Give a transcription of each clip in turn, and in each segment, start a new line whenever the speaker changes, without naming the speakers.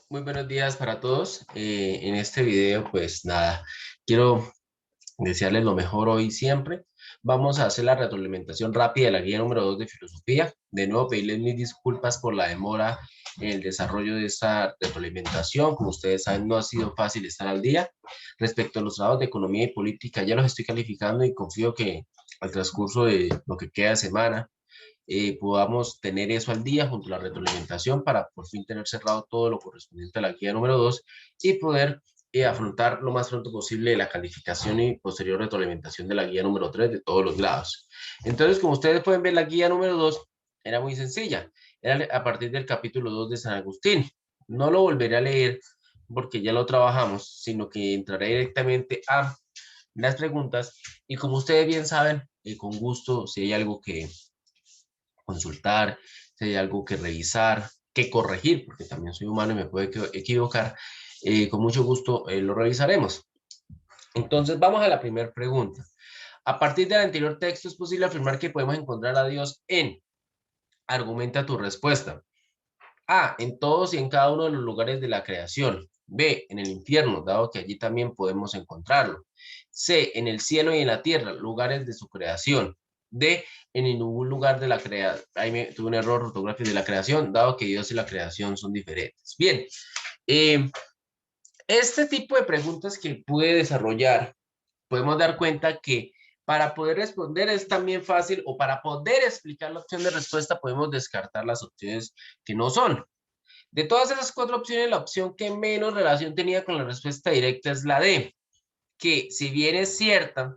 Muy buenos días para todos. En este video, pues nada, quiero desearles lo mejor hoy y siempre. Vamos a hacer la retroalimentación rápida de la guía número 2 de filosofía. De nuevo, pedirles mis disculpas por la demora en el desarrollo de esta retroalimentación. Como ustedes saben, no ha sido fácil estar al día. Respecto a los trabajos de economía y política, ya los estoy calificando y confío que al transcurso de lo que queda de semana, podamos tener eso al día junto a la retroalimentación para por fin tener cerrado todo lo correspondiente a la guía número 2 y poder afrontar lo más pronto posible la calificación y posterior retroalimentación de la guía número 3 de todos los grados. Entonces, como ustedes pueden ver, la guía número 2 era muy sencilla, era a partir del capítulo 2 de San Agustín. No lo volveré a leer porque ya lo trabajamos, sino que entraré directamente a las preguntas y como ustedes bien saben, con gusto, si hay algo que consultar, si hay algo que revisar, que corregir, porque también soy humano y me puedo equivocar, con mucho gusto lo revisaremos. Entonces, vamos a la primera pregunta. A partir del anterior texto, es posible afirmar que podemos encontrar a Dios en, argumenta tu respuesta. A, en todos y en cada uno de los lugares de la creación. B, en el infierno, dado que allí también podemos encontrarlo. C, en el cielo y en la tierra, lugares de su creación. D, en ningún lugar de la creación. Ahí tuve un error ortográfico de la creación, dado que Dios y la creación son diferentes. Bien, eh, este tipo de preguntas que pude desarrollar, podemos dar cuenta que para poder responder es también fácil, o para poder explicar la opción de respuesta, podemos descartar las opciones que no son. De todas esas cuatro opciones, la opción que menos relación tenía con la respuesta directa es la D, que si bien es cierta,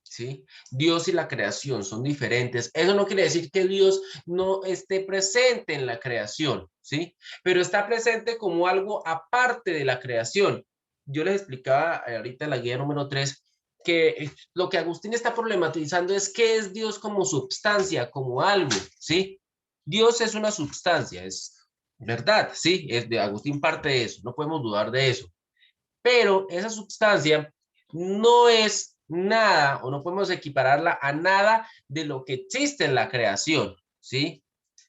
¿sí? Dios y la creación son diferentes. Eso no quiere decir que Dios no esté presente en la creación, ¿sí? Pero está presente como algo aparte de la creación. Yo les explicaba ahorita en la guía número 3 que lo que Agustín está problematizando es qué es Dios como substancia, como algo, ¿sí? Dios es una substancia, es verdad, sí, es de Agustín parte de eso, no podemos dudar de eso, pero esa sustancia no es nada o no podemos equipararla a nada de lo que existe en la creación, ¿sí?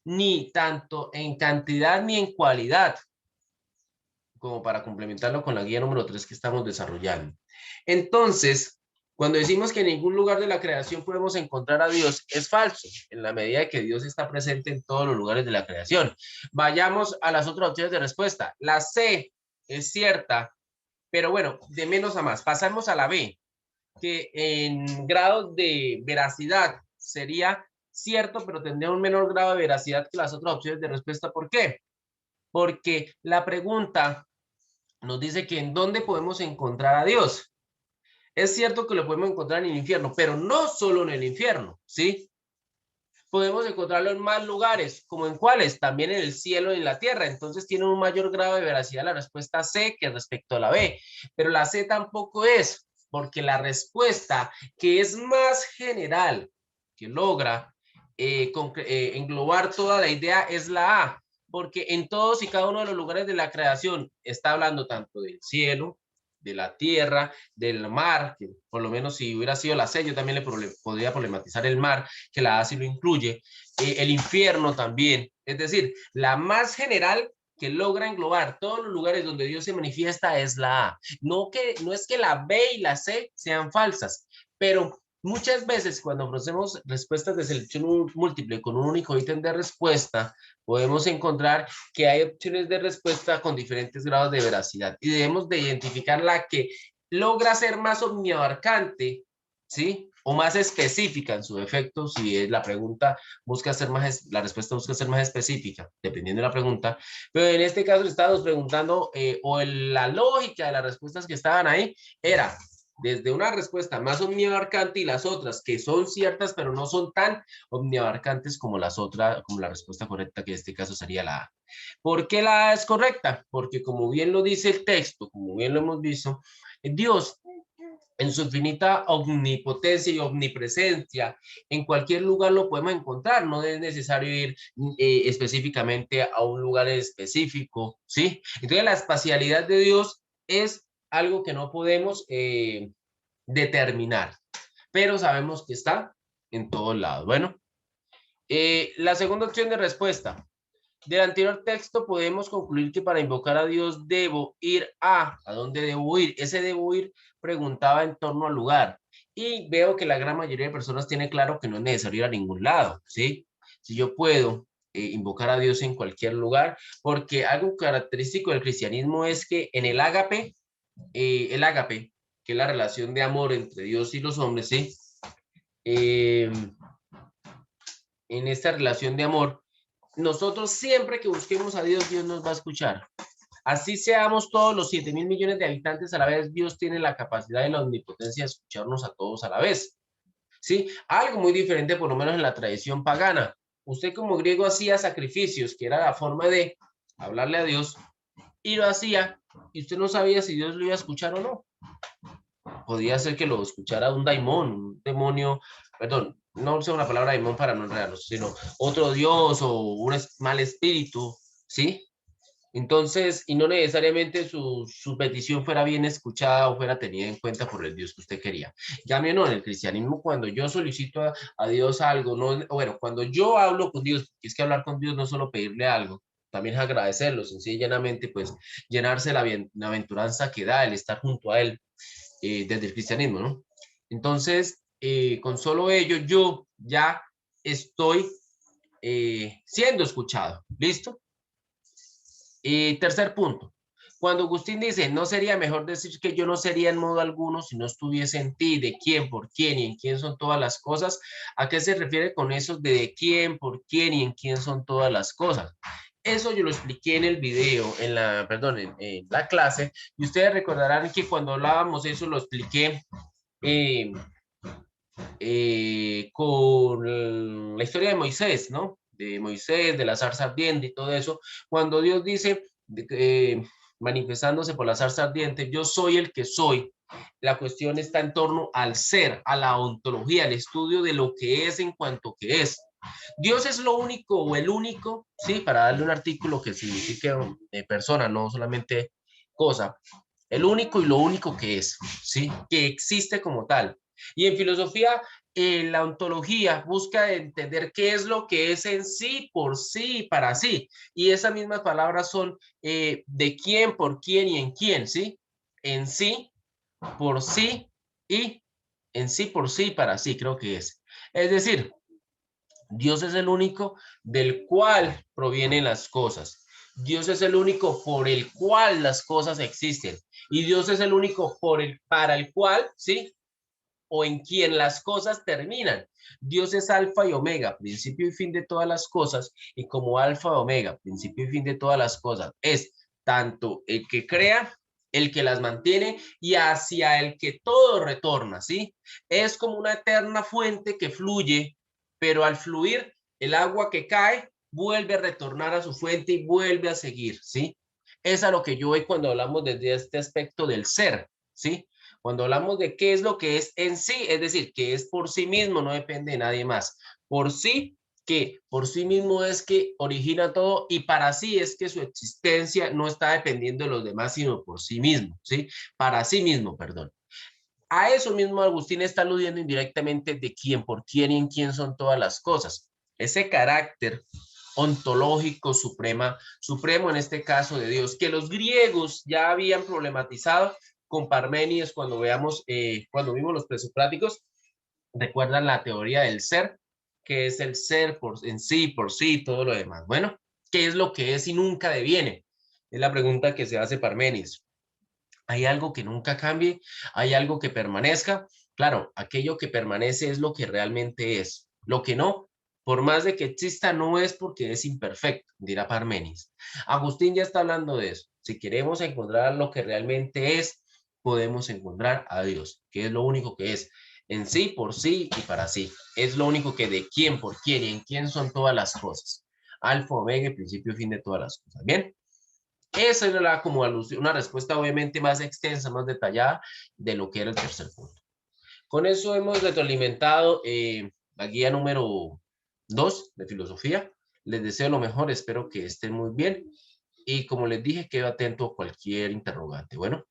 Ni tanto en cantidad ni en cualidad, como para complementarlo con la guía número 3 que estamos desarrollando. Entonces, cuando decimos que en ningún lugar de la creación podemos encontrar a Dios, es falso, en la medida de que Dios está presente en todos los lugares de la creación. Vayamos a las otras opciones de respuesta. La C es cierta, pero bueno, de menos a más. Pasamos a la B, que en grado de veracidad sería cierto, pero tendría un menor grado de veracidad que las otras opciones de respuesta. ¿Por qué? Porque la pregunta nos dice que en dónde podemos encontrar a Dios. Es cierto que lo podemos encontrar en el infierno, pero no solo en el infierno, ¿sí? Podemos encontrarlo en más lugares, como en cuáles, también en el cielo y en la tierra. Entonces tiene un mayor grado de veracidad la respuesta C que respecto a la B, pero la C tampoco es, porque la respuesta que es más general, que logra englobar toda la idea es la A, porque en todos y cada uno de los lugares de la creación está hablando tanto del cielo, de la tierra, del mar, que por lo menos si hubiera sido la C, yo también podría problematizar el mar, que la A sí lo incluye, el infierno también, es decir, la más general que logra englobar todos los lugares donde Dios se manifiesta es la A. No es que la B y la C sean falsas, pero muchas veces cuando ofrecemos respuestas de selección múltiple con un único ítem de respuesta, podemos encontrar que hay opciones de respuesta con diferentes grados de veracidad y debemos de identificar la que logra ser más omniabarcante, ¿sí? O más específica en su defecto, si es la pregunta busca ser más, la respuesta busca ser más específica, dependiendo de la pregunta, pero en este caso le estábamos preguntando, la lógica de las respuestas que estaban ahí era desde una respuesta más omniabarcante y las otras que son ciertas, pero no son tan omniabarcantes como las otras, como la respuesta correcta, que en este caso sería la A. ¿Por qué la A es correcta? Porque como bien lo dice el texto, como bien lo hemos visto, Dios en su infinita omnipotencia y omnipresencia, en cualquier lugar lo podemos encontrar, no es necesario ir específicamente a un lugar específico, ¿sí? Entonces la espacialidad de Dios es algo que no podemos determinar, pero sabemos que está en todos lados. Bueno, la segunda opción de respuesta, Del anterior texto podemos concluir que para invocar a Dios debo ir ¿a dónde debo ir? Ese debo ir preguntaba en torno al lugar. Y veo que la gran mayoría de personas tiene claro que no es necesario ir a ningún lado, ¿sí? Si yo puedo invocar a Dios en cualquier lugar, porque algo característico del cristianismo es que en el ágape, que es la relación de amor entre Dios y los hombres, ¿sí? Eh, en esta relación de amor, nosotros siempre que busquemos a Dios, Dios nos va a escuchar. Así seamos todos los 7.000 millones de habitantes a la vez, Dios tiene la capacidad y la omnipotencia de escucharnos a todos a la vez. ¿Sí? Algo muy diferente, por lo menos en la tradición pagana. Usted como griego hacía sacrificios, que era la forma de hablarle a Dios, y lo hacía, y usted no sabía si Dios lo iba a escuchar o no. Podía ser que lo escuchara un daimón, un demonio, perdón, no sé una palabra daimón para no enredarnos, sino otro dios o un mal espíritu, ¿sí? Entonces, y no necesariamente su petición fuera bien escuchada o fuera tenida en cuenta por el Dios que usted quería. Ya no, en el cristianismo, cuando yo solicito a Dios algo, no, bueno, cuando yo hablo con Dios, porque es que hablar con Dios no es solo pedirle algo, también es agradecerlo, sencillamente, pues llenarse la bienaventuranza que da el estar junto a Él desde el cristianismo, ¿no? Entonces, con solo ello, yo ya estoy siendo escuchado. ¿Listo? Y tercer punto. Cuando Agustín dice, no sería mejor decir que yo no sería en modo alguno si no estuviese en ti, de quién, por quién y en quién son todas las cosas, ¿a qué se refiere con eso de quién, por quién y en quién son todas las cosas? Eso yo lo expliqué en el video, perdón, en la clase, y ustedes recordarán que cuando hablábamos eso lo expliqué eh, con la historia de Moisés, ¿no? De Moisés, de la zarza ardiente y todo eso, cuando Dios dice, manifestándose por la zarza ardiente, yo soy el que soy, la cuestión está en torno al ser, a la ontología, al estudio de lo que es en cuanto que es. Dios es lo único o el único, ¿sí? Para darle un artículo que signifique persona, no solamente cosa. El único y lo único que es, ¿sí? Que existe como tal. Y en filosofía, la ontología busca entender qué es lo que es en sí, por sí y para sí. Y esas mismas palabras son de quién, por quién y en quién, ¿sí? En sí, por sí y en sí, por sí y para sí, creo que es. Es decir, Dios es el único del cual provienen las cosas. Dios es el único por el cual las cosas existen. Y Dios es el único para el cual, ¿sí? O en quien las cosas terminan. Dios es alfa y omega, principio y fin de todas las cosas, y como alfa y omega, principio y fin de todas las cosas, es tanto el que crea, el que las mantiene y hacia el que todo retorna, ¿sí? Es como una eterna fuente que fluye, pero al fluir, el agua que cae vuelve a retornar a su fuente y vuelve a seguir, ¿sí? Es a lo que yo voy cuando hablamos desde este aspecto del ser, ¿sí? Cuando hablamos de qué es lo que es en sí, es decir, que es por sí mismo, no depende de nadie más. Por sí, que por sí mismo es que origina todo y para sí es que su existencia no está dependiendo de los demás, sino por sí mismo, ¿sí? Para sí mismo, perdón. A eso mismo Agustín está aludiendo indirectamente de quién, por quién y en quién son todas las cosas. Ese carácter ontológico supremo en este caso de Dios, que los griegos ya habían problematizado con Parménides cuando vimos los presocráticos, recuerdan la teoría del ser, que es el ser en sí, por sí, todo lo demás. Bueno, ¿qué es lo que es y nunca deviene? Es la pregunta que se hace Parménides. ¿Hay algo que nunca cambie? ¿Hay algo que permanezca? Claro, aquello que permanece es lo que realmente es. Lo que no, por más de que exista, no es porque es imperfecto, dirá Parménides. Agustín ya está hablando de eso. Si queremos encontrar lo que realmente es, podemos encontrar a Dios, que es lo único que es en sí, por sí y para sí. Es lo único que de quién, por quién y en quién son todas las cosas. Alfa, omega, principio y fin de todas las cosas. Bien. Esa era como una respuesta obviamente más extensa, más detallada de lo que era el tercer punto. Con eso hemos retroalimentado la guía número 2 de filosofía. Les deseo lo mejor, espero que estén muy bien y como les dije, quedo atento a cualquier interrogante. Bueno.